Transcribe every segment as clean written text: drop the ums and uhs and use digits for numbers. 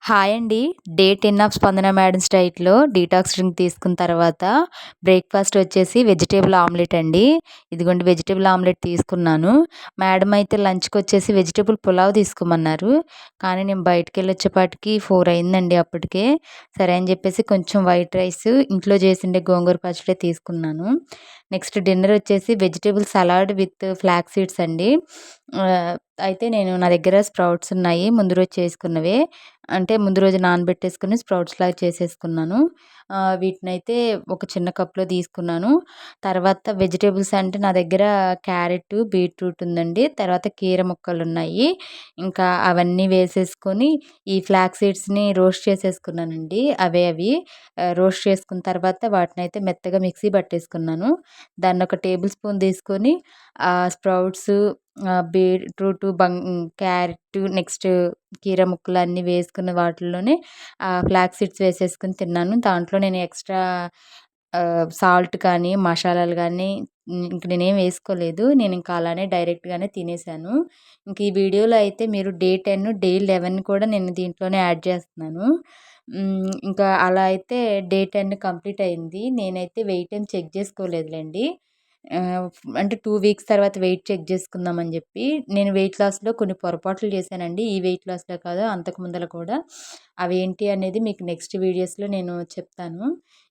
Hi అండి. Day 10 of స్పందన madams డైట్‌లో డీటాక్స్ డ్రింక్ తీసుకున్న తర్వాత బ్రేక్‌ఫాస్ట్ వచ్చేసి వెజిటబుల్ ఆమ్లెట్ అండి. ఇదిగోండి వెజిటబుల్ ఆమ్లెట్ తీసుకున్నాను. మేడమ్ అయితే లంచ్‌కొచ్చేసి వెజిటబుల్ పులావ్ తీసుకోమన్నారు. కానీ నేను బయటికెళ్ళొచ్చేపాటికి 4 అయిందండి అప్పటికే. సరే అని చెప్పేసి కొంచెం వైట్ రైస్, ఇంట్లో చేసిండే గోంగూర పచ్చడే తీసుకున్నాను. నెక్స్ట్ డిన్నర్ వచ్చేసి vegetable salad with flax seeds అండి. ఆహ్, అయితే నా దగ్గర స్ప్రౌట్స్ ఉన్నాయి. ముందు రోజు చేసుకున్నవే. అంటే ముందు రోజు నానబెట్టేసుకొని స్ప్రౌట్స్‌లాగా చేసేసుకున్నాను. వీటినైతే ఒక చిన్న కప్‌లో తీసుకున్నాను. తర్వాత వెజిటబుల్స్ అంటే నా దగ్గర క్యారెట్, బీట్రూట్ ఉందండి. తర్వాత కీర ముక్కలున్నాయి. ఇంకా అవన్నీ వేసేసుకొని ఈ ఫ్లాక్స్ సీడ్స్‌ని రోస్ట్ చేసేసుకున్నానండి. అవి రోస్ట్ చేసుకున్న తర్వాత వాటినైతే మెత్తగా మిక్సీ పట్టేసుకున్నాను. దాన్నొక టేబుల్ స్పూన్ తీసుకొని స్ప్రౌట్స్, బీట్రూట్, క్యారెట్, నెక్స్ట్ కీర ముక్కలు అన్నీ వేసుకున్న వాటిల్లోనే ఫ్లాక్స్ సీడ్స్ వేసేసుకొని తిన్నాను. దాంట్లో నేను ఎక్స్‌ట్రా సాల్ట్ కానీ, మసాలాలు గానీ ఇంక నేనేం వేసుకోలేదు. నేనింక అలానే డైరెక్ట్‌గానే తినేసాను. ఇంక ఈ వీడియోలో అయితే మీరు డే 10, డే 11 కూడా నేను దీంట్లోనే యాడ్ చేస్తున్నాను. ఇంకా అలా అయితే డే 10 కంప్లీట్ అయింది. నేనైతే వెయిట్ ఏం చెక్ చేసుకోలేదులెండి. ఆహ్, అంటే 2 వీక్స్ తర్వాత వెయిట్ చెక్ చేసుకుందామని జెప్పి, నేను వెయిట్ లాస్‌లో కొన్ని పొరపాట్లు చేశానండి. ఈ వెయిట్ లాస్‌లో కాదు అంతకు ముందల కూడా. అవేంటి అనేది మీకు నెక్స్ట్ వీడియోస్‌లో నేను చెప్తాను.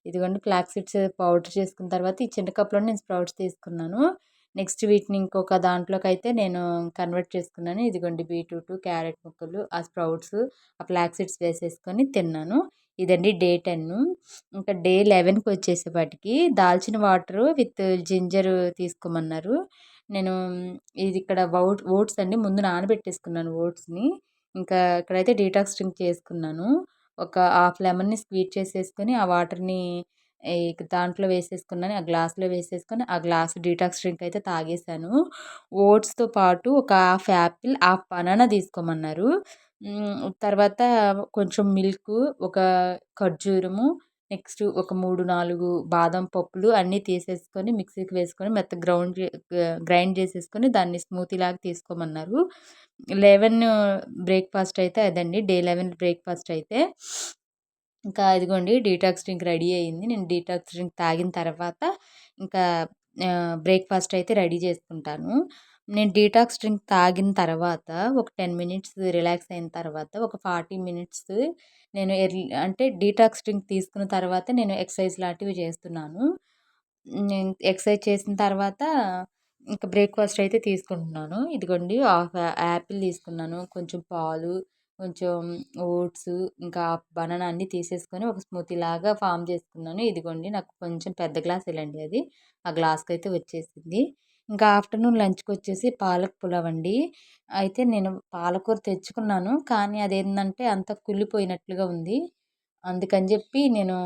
ఇదిగోండి ఫ్లాక్స్ సీడ్స్ పౌడర్ చేసుకున్న తర్వాత ఈ చిన్న కప్‌లో నేను స్ప్రౌట్స్ తీసుకున్నాను. నెక్స్ట్ వీటిని ఇంకొక దాంట్లోకైతే నేను కన్వర్ట్ చేసుకున్నాను. ఇదిగోండి బీట్రూట్, క్యారెట్ ముక్కలు, ఆ స్ప్రౌట్స్, ఆ ఫ్లాక్స్ సీడ్స్ వేసేసుకొని తిన్నాను. ఇదండి డే 10. ఇంకా డే 11కి వచ్చేసేపాటికి దాల్చిన వాటరు విత్ జింజర్ తీసుకోమన్నారు. నేను ఇది ఇక్కడ ఓట్స్ అండి. ముందు నానబెట్టేసుకున్నాను ఓట్స్‌ని. ఇంకా ఇక్కడైతే డీటాక్స్ డ్రింక్ చేసుకున్నాను. ఒక హాఫ్ లెమన్‌ని స్క్వీజ్ చేసేసుకొని, ఆ వాటర్‌ని దాంట్లో వేసేసుకున్నాను. ఆ గ్లాస్‌లో వేసేసుకొని, ఆ గ్లాస్ డీటాక్స్ డ్రింక్ అయితే తాగేసాను. ఓట్స్‌తో పాటు ఒక హాఫ్ యాపిల్, హాఫ్ బనానా తీసుకోమన్నారు. తర్వాత కొంచెం మిల్కు, ఒక ఖర్జూరము, నెక్స్ట్ ఒక 3, 4 బాదం పప్పులు అన్నీ తీసేసుకొని మిక్సీకి వేసుకొని మెత్తగా గ్రైండ్ చేసేసుకొని దాన్ని స్మూతీలాగా తీసుకోమన్నారు. 11 బ్రేక్‌ఫాస్ట్ అయితే అదండి. డే 11 బ్రేక్‌ఫాస్ట్ అయితే. ఇంకా ఇదిగోండి డీటాక్స్ డ్రింక్ రెడీ అయింది. నేను డీటాక్స్ డ్రింక్ తాగిన తర్వాత ఇంకా బ్రేక్‌ఫాస్ట్ అయితే రెడీ చేసుకుంటాను. నేను డీటాక్స్ డ్రింక్ తాగిన తర్వాత ఒక 10 మినిట్స్ రిలాక్స్ అయిన తర్వాత ఒక 40 మినిట్స్ నేను అంటే డీటాక్స్ డ్రింక్ తీసుకున్న తర్వాత నేను ఎక్సర్సైజ్ లాంటివి చేస్తున్నాను. నేను ఎక్సర్సైజ్ చేసిన తర్వాత ఇంకా బ్రేక్‌ఫాస్ట్ అయితే తీసుకుంటున్నాను. ఇదిగోండి హాఫ్ యాపిల్ తీసుకున్నాను. కొంచెం పాలు, కొంచెం ఓట్స్, ఇంకా బనానా అన్నీ తీసేసుకొని ఒక స్మూతీలాగా ఫార్మ్ చేసుకున్నాను. ఇదిగోండి నాకు కొంచెం పెద్ద గ్లాసేలెండి అది. ఆ గ్లాస్‌కైతే వచ్చేసింది. ఇంకా ఆఫ్టర్‌నూన్ లంచ్‌కొచ్చేసి పాలక్ పులావ్ అండి. అయితే నేను పాలకూర తెచ్చుకున్నాను. కానీ అదేందంటే అంతా కుళ్ళిపోయినట్లుగా ఉంది. అందుకని జెప్పి నేను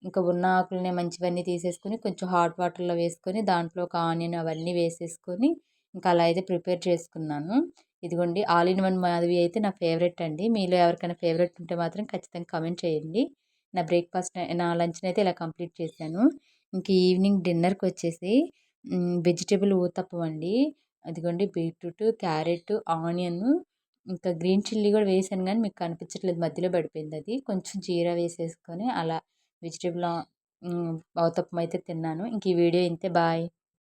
ఇంకా ఉన్న ఆకులనే మంచివన్నీ తీసేసుకొని కొంచెం హాట్ వాటర్‌లో వేసుకొని దాంట్లో ఒక ఆనియన్ అవన్నీ వేసేసుకొని ఇంకా అలా అయితే ప్రిపేర్ చేసుకున్నాను. ఇదిగోండి ఆల్ ఇన్ వన్ మాధవి అయితే నా ఫేవరెట్ అండి. మీలో ఎవరికైనా ఫేవరెట్ ఉంటే మాత్రం ఖచ్చితంగా కామెంట్ చేయండి. నా లంచ్‌నైతే ఇలా కంప్లీట్ చేశాను. ఇంక ఈవినింగ్ డిన్నర్‌కొచ్చేసి వెజిటబుల్ ఊతప్పం అండి. అదిగోండి బీట్రూట్, క్యారెట్, ఆనియన్, ఇంకా గ్రీన్ చిల్లీ గూడా వేసాను గానీ మీకు కనిపించట్లేదు. మధ్యలో పడిపోయిందది. కొంచెం జీరా వేసేసుకొని అలా వెజిటబుల్ ఊతప్పం అయితే తిన్నాను. ఇంక ఈ వీడియో ఇంతే. బాయ్.